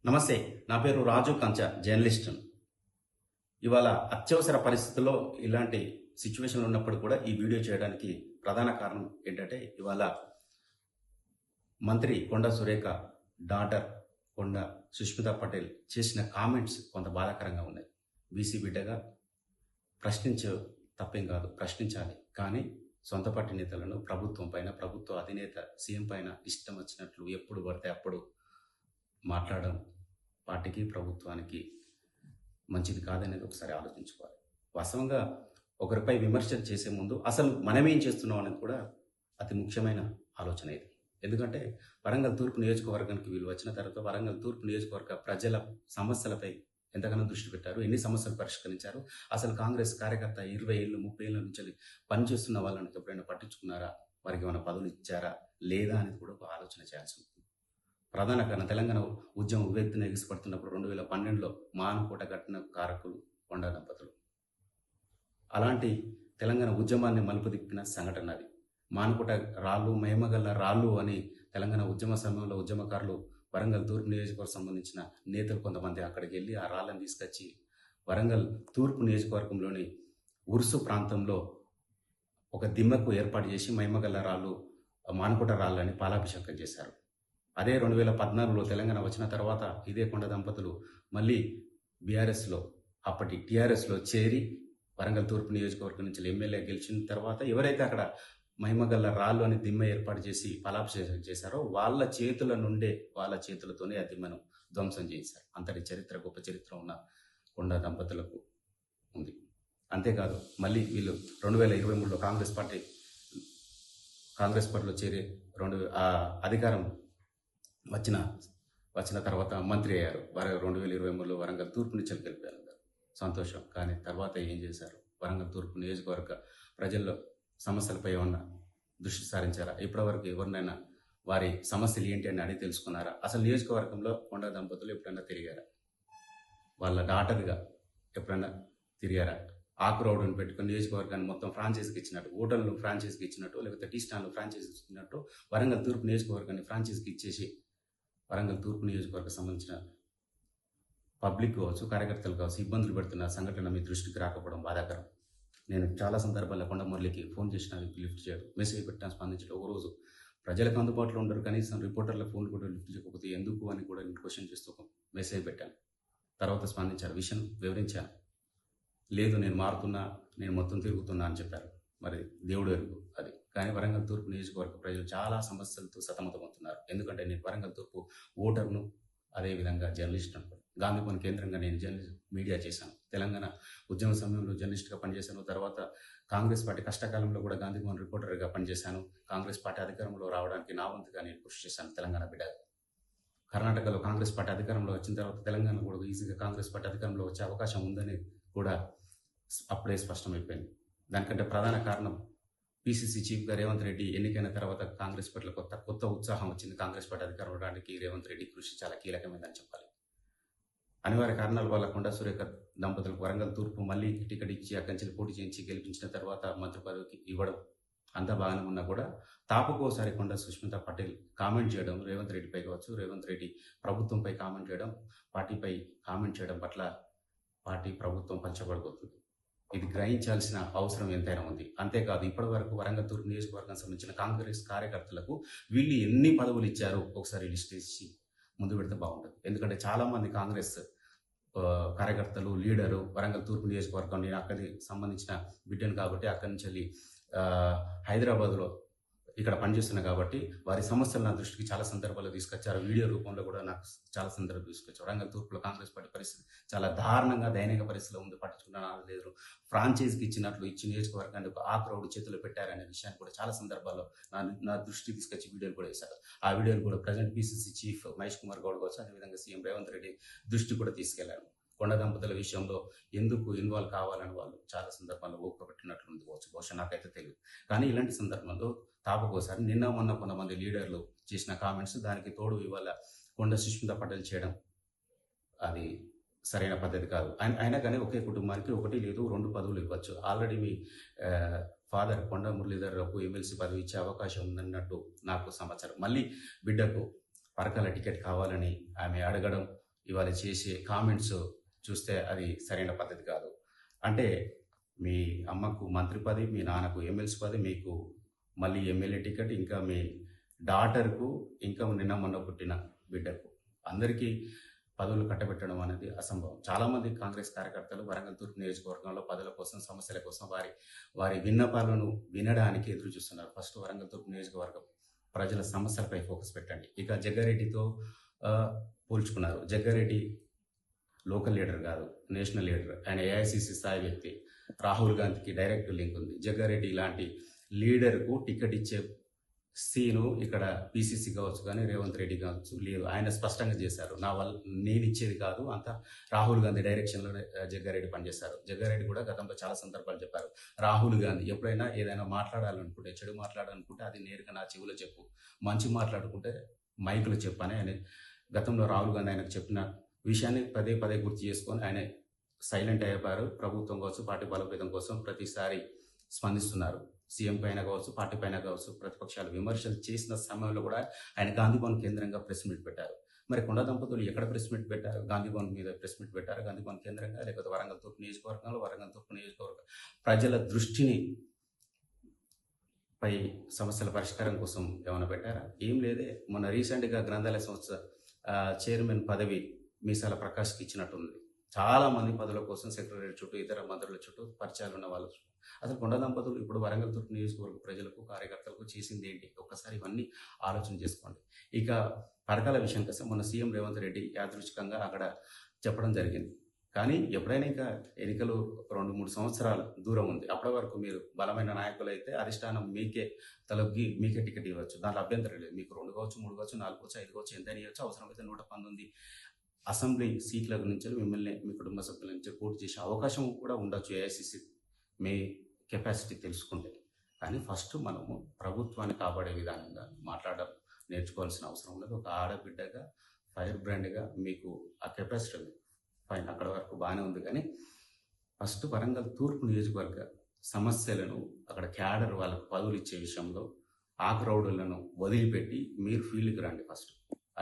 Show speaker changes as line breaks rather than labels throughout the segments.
నమస్తే. నా పేరు రాజు కంచ, జర్నలిస్ట్. ఇవాళ అత్యవసర పరిస్థితుల్లో ఇలాంటి సిట్యుయేషన్‌లు ఉన్నప్పుడు కూడా ఈ వీడియో చేయడానికి ప్రధాన కారణం ఏంటంటే, ఇవాళ మంత్రి కొండ సురేఖ డాటర్ కొండ సుష్మితా పటేల్ చేసిన కామెంట్స్ కొంత బాధాకరంగా ఉన్నాయి. బీసీ బిడ్డగా ప్రశ్నించే తప్పేం కాదు, ప్రశ్నించాలి. కానీ సొంత పార్టీ నేతలను ప్రభుత్వం పైన, ప్రభుత్వ అధినేత సీఎం పైన ఇష్టం వచ్చినట్లు ఎప్పుడు పడితే అప్పుడు మాట్లాడడం పార్టీకి, ప్రభుత్వానికి మంచిది కాదనేది ఒకసారి ఆలోచించుకోవాలి. వాస్తవంగా ఒకరిపై విమర్శలు చేసే ముందు అసలు మనమేం చేస్తున్నాం అనేది కూడా అతి ముఖ్యమైన ఆలోచన ఇది. ఎందుకంటే వరంగల్ తూర్పు నియోజకవర్గానికి వీళ్ళు వచ్చిన తర్వాత వరంగల్ తూర్పు నియోజకవర్గ ప్రజల సమస్యలపై ఎంతగానో దృష్టి పెట్టారు, ఎన్ని సమస్యలు పరిష్కరించారు, అసలు కాంగ్రెస్ కార్యకర్త 20 ఏళ్ళు 30 ఏళ్ళ నుంచి పనిచేస్తున్న వాళ్ళని ఎప్పుడైనా పట్టించుకున్నారా, వారికి ఏమైనా పదవులు ఇచ్చారా లేదా అనేది కూడా ఒక ఆలోచన చేయాల్సి ఉంటుంది. ప్రధాన కారణం తెలంగాణ ఉద్యమం ఉవ్వెత్తున ఎగిసిపడుతున్నప్పుడు 2012లో మానుకోట కట్టిన కారకులు కొండ దంపతులు. అలాంటి తెలంగాణ ఉద్యమాన్ని మలుపు తిప్పిన సంఘటన అది. మానుకోట రాళ్ళు, మహిమగల్ల రాళ్ళు అని తెలంగాణ ఉద్యమ సమయంలో ఉద్యమకారులు వరంగల్ తూర్పు నియోజకవర్గం సంబంధించిన నేతలు కొంతమంది అక్కడికి వెళ్ళి ఆ రాళ్ళని తీసుకొచ్చి వరంగల్ తూర్పు నియోజకవర్గంలోని ఉరుసు ప్రాంతంలో ఒక దిమ్మకు ఏర్పాటు చేసి మహిమగల్ల రాళ్ళు, మానుకోట రాళ్ళని పాలాభిషేకం చేశారు. అదే 2014లో తెలంగాణ వచ్చిన తర్వాత ఇదే కొండ దంపతులు మళ్ళీ బీఆర్ఎస్లో, అప్పటి టీఆర్ఎస్లో చేరి వరంగల్ తూర్పు నియోజకవర్గం నుంచి ఎమ్మెల్యే గెలిచిన తర్వాత ఎవరైతే అక్కడ మహిమగల్ల రాళ్ళు అని దిమ్మ ఏర్పాటు చేసి ఫలాభిషేకం చేశారో వాళ్ళ చేతుల నుండే, వాళ్ళ చేతులతోనే ఆ దిమ్మను ధ్వంసం చేశారు. అంతటి చరిత్ర, గొప్ప చరిత్ర ఉన్న కొండ దంపతులకు ఉంది. అంతేకాదు మళ్ళీ వీళ్ళు 2023లో కాంగ్రెస్ పార్టీలో చేరి అధికారం వచ్చిన తర్వాత మంత్రి అయ్యారు. 2023లో వరంగల్ తూర్పు నుంచి గెలిపారు. సంతోషం. కానీ తర్వాత ఏం చేశారు? వరంగల్ తూర్పు నియోజకవర్గ ప్రజల్లో సమస్యలపై ఏమన్నా దృష్టి సారించారా? ఇప్పటివరకు ఎవరినైనా వారి సమస్యలు ఏంటి అని అడిగి తెలుసుకున్నారా? అసలు నియోజకవర్గంలో కొండ దంపతులు ఎప్పుడైనా తిరిగారా? వాళ్ళ డాటర్గా ఎప్పుడైనా తిరిగారా? ఆకు రౌడుని పెట్టుకుని నియోజకవర్గాన్ని మొత్తం ఫ్రాంచైజీకి ఇచ్చినట్టు, హోటల్ను ఫ్రాంచైజీకి ఇచ్చినట్టు, లేకపోతే టీ స్టాండ్లు ఫ్రాంచైజీకి ఇచ్చినట్టు వరంగల్ తూర్పు నియోజకవర్గాన్ని ఫ్రాంచైజీకి ఇచ్చేసి వరంగల్ తూర్పు నియోజకవర్గం సంబంధించిన పబ్లిక్ కావచ్చు, కార్యకర్తలు కావచ్చు ఇబ్బందులు పెడుతున్న సంఘటన మీ దృష్టికి రాకపోవడం బాధాకరం. నేను చాలా సందర్భాల్లో కొండ మురళికి ఫోన్ చేసిన, లిఫ్ట్ చేయడం, మెసేజ్ పెట్టిన, స్పందించడం. ఒక రోజు ప్రజలకు అందుబాటులో ఉండరు, కనీసం రిపోర్టర్ల ఫోన్ కూడా లిఫ్ట్ చేయకపోతే ఎందుకు అని కూడా నేను క్వశ్చన్ చేస్తూ మెసేజ్ పెట్టాను. తర్వాత స్పందించారు, విషయం వివరించాను. లేదు నేను మారుతున్నా, నేను మొత్తం తిరుగుతున్నా అని చెప్పారు. మరి దేవుడు ఎరుగు అది. కానీ వరంగల్ తూర్పు నియోజకవర్గ ప్రజలు చాలా సమస్యలతో సతమతమవుతున్నారు. ఎందుకంటే నేను వరంగల్ తూర్పు ఓటర్ను, అదేవిధంగా జర్నలిస్ట్ అనుకోండి. గాంధీభవన్ కేంద్రంగా నేను మీడియా చేశాను. తెలంగాణ ఉద్యమ సమయంలో జర్నలిస్ట్గా పనిచేశాను. తర్వాత కాంగ్రెస్ పార్టీ కష్టకాలంలో కూడా గాంధీభవన్ రిపోర్టర్గా పనిచేశాను. కాంగ్రెస్ పార్టీ అధికారంలో రావడానికి నా వంతుగా నేను కృషి చేశాను. తెలంగాణ బిడ్డగా కర్ణాటకలో కాంగ్రెస్ పార్టీ అధికారంలో వచ్చిన తర్వాత తెలంగాణ కూడా ఈజీగా కాంగ్రెస్ పార్టీ అధికారంలో వచ్చే అవకాశం ఉందని కూడా అప్పుడే స్పష్టమైపోయింది. దానికంటే ప్రధాన కారణం పిసిసి చీఫ్గా రేవంత్ రెడ్డి ఎన్నికైన తర్వాత కాంగ్రెస్ పార్టీలో కొత్త ఉత్సాహం వచ్చింది. కాంగ్రెస్ పార్టీ అధికారం రావడానికి రేవంత్ రెడ్డి కృషి చాలా కీలకమైందని చెప్పాలి. అనివార్య కారణాల వల్ల కొండ సురేఖ దంపతులకు వరంగల్ తూర్పు మళ్ళీ టికెట్ ఇచ్చి అక్కడి నుంచి పోటీ చేయించి గెలిపించిన తర్వాత మంత్రి పదవికి ఇవ్వడం అంతా బాగానే ఉన్నా కూడా తాపుకోసారి కొండ సుష్మితా పటేల్ కామెంట్ చేయడం, రేవంత్ రెడ్డిపై కావచ్చు, రేవంత్ రెడ్డి ప్రభుత్వంపై కామెంట్ చేయడం, పార్టీపై కామెంట్ చేయడం పట్ల పార్టీ, ప్రభుత్వం పంచబడిపోతుంది. ఇది గ్రహించాల్సిన అవసరం ఎంతైనా ఉంది. అంతేకాదు ఇప్పటి వరకు వరంగల్ తూర్పు నియోజకవర్గానికి సంబంధించిన కాంగ్రెస్ కార్యకర్తలకు వీళ్ళు ఎన్ని పదవులు ఇచ్చారో ఒకసారి లిస్ట్ ఇచ్చి ముందు పెడితే బాగుంటుంది. ఎందుకంటే చాలామంది కాంగ్రెస్ కార్యకర్తలు, లీడరు వరంగల్ తూర్పు నియోజకవర్గం, నేను అక్కడికి సంబంధించిన బిడ్డను కాబట్టి అక్కడి నుంచి వెళ్ళి హైదరాబాద్లో ఇక్కడ పనిచేస్తున్నా కాబట్టి వారి సమస్యలు నా దృష్టికి చాలా సందర్భాల్లో తీసుకొచ్చారు. వీడియో రూపంలో కూడా నాకు చాలా సందర్భాలు తీసుకొచ్చారు. వరంగల్ తూర్పులో కాంగ్రెస్ పార్టీ పరిస్థితి చాలా దారుణంగా, దయనీయ పరిస్థితిలో ఉంది. పట్టించుకున్న లేదు, ఫ్రాంచైజీకి ఇచ్చినట్లు ఇచ్చి నియోజకవర్గాన్ని ఒక ఆక్రౌడ్ చేతిలో పెట్టారనే విషయాన్ని కూడా చాలా సందర్భాల్లో నా దృష్టికి తీసుకొచ్చి వీడియోలు కూడా వేశారు. ఆ వీడియోలు కూడా present PCC chief Mahesh Kumar Goud కావచ్చు, అదేవిధంగా సీఎం రేవంత్ రెడ్డి దృష్టి కూడా తీసుకెళ్లారు. కొండ దంపతుల విషయంలో ఎందుకు ఇన్వాల్వ్ కావాలని వాళ్ళు చాలా సందర్భాల్లో ఊపబెట్టినట్లుంది బహుశా నాకైతే తెలియదు. కానీ ఇలాంటి సందర్భంలో తాపకోసారి నిన్న మొన్న కొంతమంది లీడర్లు చేసిన కామెంట్స్, దానికి తోడు ఇవాళ కొండ సుష్మితా పటేల్ చేయడం అది సరైన పద్ధతి కాదు. అయినా కానీ ఒకే కుటుంబానికి 1 లేదు 2 పదవులు ఇవ్వచ్చు. ఆల్రెడీ మీ ఫాదర్ కొండ మురళీధర్రావుకు ఎమ్మెల్సీ పదవి ఇచ్చే అవకాశం ఉందన్నట్టు నాకు సమాచారం. మళ్ళీ బిడ్డకు పరకాల టికెట్ కావాలని ఆమె అడగడం, ఇవాళ చేసే కామెంట్స్ చూస్తే అది సరైన పద్ధతి కాదు. అంటే మీ అమ్మకు మంత్రి పదవి, మీ నాన్నకు ఎమ్మెల్సీ పదవి, మీకు మళ్ళీ ఎమ్మెల్యే టికెట్, ఇంకా మీ డాటర్కు, ఇంకా నిన్న మొన్న పుట్టిన బిడ్డకు అందరికీ పదవులు కట్టబెట్టడం అనేది అసంభవం. చాలామంది కాంగ్రెస్ కార్యకర్తలు వరంగల్ తూర్పు నియోజకవర్గంలో పదవుల కోసం, సమస్యల కోసం వారి విన్నపాలను వినడానికి ఎదురు చూస్తున్నారు. ఫస్ట్ వరంగల్ తూర్పు నియోజకవర్గం ప్రజల సమస్యలపై ఫోకస్ పెట్టండి. ఇక జగ్గారెడ్డితో పోల్చుకున్నారు. జగ్గారెడ్డి లోకల్ లీడర్ కాదు, నేషనల్ లీడర్. ఆయన ఏఐసిసి స్థాయి వ్యక్తి. రాహుల్ గాంధీకి డైరెక్ట్ లింక్ ఉంది. జగ్గారెడ్డి ఇలాంటి లీడర్కు టికెట్ ఇచ్చే సీను ఇక్కడ పిసిసి కావచ్చు కానీ రేవంత్ రెడ్డి కావచ్చు లేదు. ఆయన స్పష్టంగా చేశారు, నేను ఇచ్చేది కాదు, అంతా రాహుల్ గాంధీ డైరెక్షన్లో జగ్గారెడ్డి పనిచేశారు. జగ్గారెడ్డి కూడా గతంలో చాలా సందర్భాలు చెప్పారు, రాహుల్ గాంధీ ఎప్పుడైనా ఏదైనా మాట్లాడాలనుకుంటే, చెడు మాట్లాడాలనుకుంటే అది నేరుగా నా చెవులో చెప్పు, మంచి మాట్లాడుకుంటే మైకులో చెప్పని ఆయన గతంలో రాహుల్ గాంధీ ఆయనకు చెప్పిన విషయాన్ని పదే పదే గుర్తు చేసుకొని ఆయన సైలెంట్ అయిపోయారు. ప్రభుత్వం కావచ్చు, పార్టీ బలోపేతం కోసం ప్రతిసారి స్పందిస్తున్నారు. సీఎం పైన కావచ్చు, పార్టీ పైన కావచ్చు, ప్రతిపక్షాలు విమర్శలు చేసిన సమయంలో కూడా ఆయన గాంధీ భవన్ కేంద్రంగా ప్రెస్ మీట్ పెట్టారు. మరి కొండ దంపతులు ఎక్కడ ప్రెస్ మీట్ పెట్టారు? గాంధీ భవన్ మీద ప్రెస్ మీట్ పెట్టారు. గాంధీ భవన్ కేంద్రంగా, లేకపోతే వరంగల్ తూర్పు నియోజకవర్గంలో వరంగల్ తూర్పు నియోజకవర్గ ప్రజల దృష్టిని పై సమస్యల పరిష్కారం కోసం ఏమైనా పెట్టారా? ఏం లేదే. మొన్న రీసెంట్గా గ్రంథాలయ సంస్థ చైర్మన్ పదవి మీసాల ప్రకాష్కి ఇచ్చినట్టుంది. చాలా మంది పదవుల కోసం సెక్రటరీ చుట్టూ, ఇతర మంత్రుల చుట్టూ పరిచయాలు ఉన్న వాళ్ళు. అసలు కొండ దంపతులు ఇప్పుడు వరంగల్ తూర్పు నియోజకవర్గ ప్రజలకు, కార్యకర్తలకు చేసింది ఏంటి? ఒక్కసారి ఇవన్నీ ఆలోచన చేసుకోండి. ఇక పథకాల విషయానికి వస్తే మొన్న సీఎం రేవంత్ రెడ్డి యాదృచ్ఛికంగా అక్కడ చెప్పడం జరిగింది. కానీ ఎప్పుడైనా ఇంకా ఎన్నికలు 2-3 సంవత్సరాల దూరం ఉంది. అప్పటి వరకు మీరు బలమైన నాయకులు అయితే అధిష్టానం మీకే తలొగ్గి మీకే టికెట్ ఇవ్వచ్చు. దాంట్లో అభ్యంతరం లేదు. మీకు 2 కావచ్చు, 3 కావచ్చు, 4 కావచ్చు, 5 కావచ్చు, ఎంత ఇవ్వచ్చు. అవసరమైతే 119 అసెంబ్లీ సీట్ల నుంచి మిమ్మల్ని, మీ కుటుంబ సభ్యుల నుంచి పోటీ చేసే అవకాశం కూడా ఉండొచ్చు ఏఐసిసి మీ కెపాసిటీ తెలుసుకుంటే. కానీ ఫస్ట్ మనము ప్రభుత్వాన్ని కాపాడే విధానంగా మాట్లాడడం నేర్చుకోవాల్సిన అవసరం ఉన్నది. ఒక ఆడబిడ్డగా, ఫైర్ బ్రాండ్గా మీకు ఆ కెపాసిటీ ఉంది. ఫైన్, అక్కడ వరకు బాగానే ఉంది. కానీ ఫస్ట్ వరంగల్ తూర్పు నియోజకవర్గ సమస్యలను, అక్కడ క్యాడర్ వాళ్ళకు పదవులు ఇచ్చే విషయంలో ఆ క్రౌడులను వదిలిపెట్టి మీరు ఫీల్డ్కి రండి. ఫస్ట్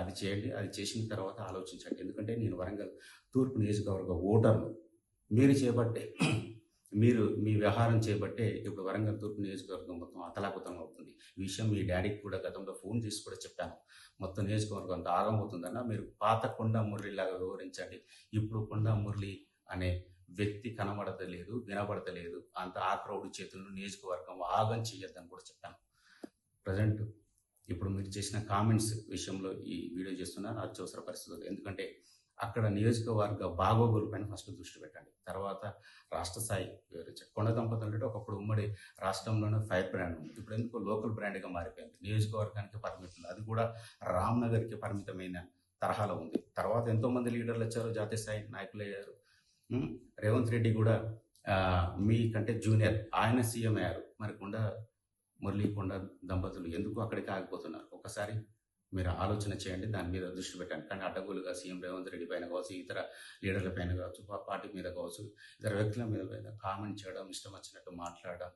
అది చేయండి. అది చేసిన తర్వాత ఆలోచించండి. ఎందుకంటే నేను వరంగల్ తూర్పు నియోజకవర్గ ఓటర్ను. మీరు మీ వ్యవహారం చేయబట్టే ఇప్పుడు వరంగల్ తూర్పు నియోజకవర్గం మొత్తం అతలాకుతం అవుతుంది. ఈ విషయం మీ డాడీకి కూడా గతంలో ఫోన్ చేసి కూడా చెప్పాను. మొత్తం నియోజకవర్గం అంత ఆగమవుతుందన్న, మీరు పాత కొండ మురళిలాగా వివరించండి. ఇప్పుడు కొండ మురళి అనే వ్యక్తి కనబడతలేదు, వినబడతలేదు. అంత ఆ క్రౌడ్ చేతులను నియోజకవర్గం ఆగం చేయొద్దని కూడా చెప్పాను. ప్రజెంట్ ఇప్పుడు మీరు చేసిన కామెంట్స్ విషయంలో ఈ వీడియో చేస్తున్నారు, అత్యవసర పరిస్థితులు. ఎందుకంటే అక్కడ నియోజకవర్గ బాగోగుల పైన ఫస్ట్ దృష్టి పెట్టండి. తర్వాత రాష్ట్ర స్థాయి వివరించండి. కొండ దంపతులు అంటే ఒకప్పుడు ఉమ్మడి రాష్ట్రంలోనే ఫైర్ బ్రాండ్ ఉంది. ఇప్పుడు ఎందుకు లోకల్ బ్రాండ్గా మారిపోయింది. నియోజకవర్గానికి పరిమితం, అది కూడా రామ్నగర్కి పరిమితమైన తరహాలో ఉంది. తర్వాత ఎంతోమంది లీడర్లు వచ్చారు, జాతీయ స్థాయి నాయకులు అయ్యారు. రేవంత్ రెడ్డి కూడా మీకంటే జూనియర్, ఆయన సీఎం అయ్యారు. మరి కొండ దంపతులు ఎందుకు అక్కడికి ఆగిపోతున్నారు? ఒకసారి మీరు ఆలోచన చేయండి, దాని మీద దృష్టి పెట్టండి. కానీ అడ్డగోలుగా సీఎం రేవంత్ రెడ్డి పైన కావచ్చు, ఇతర లీడర్ల పైన కావచ్చు, పార్టీ మీద కావచ్చు, ఇతర వ్యక్తుల మీద కామెంట్ చేయడం, ఇష్టం వచ్చినట్టు మాట్లాడడం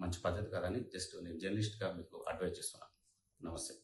మంచి పద్ధతి కాదని జస్ట్ నేను జర్నలిస్ట్గా మీకు అడ్వైజ్ చేస్తున్నాను. నమస్తే.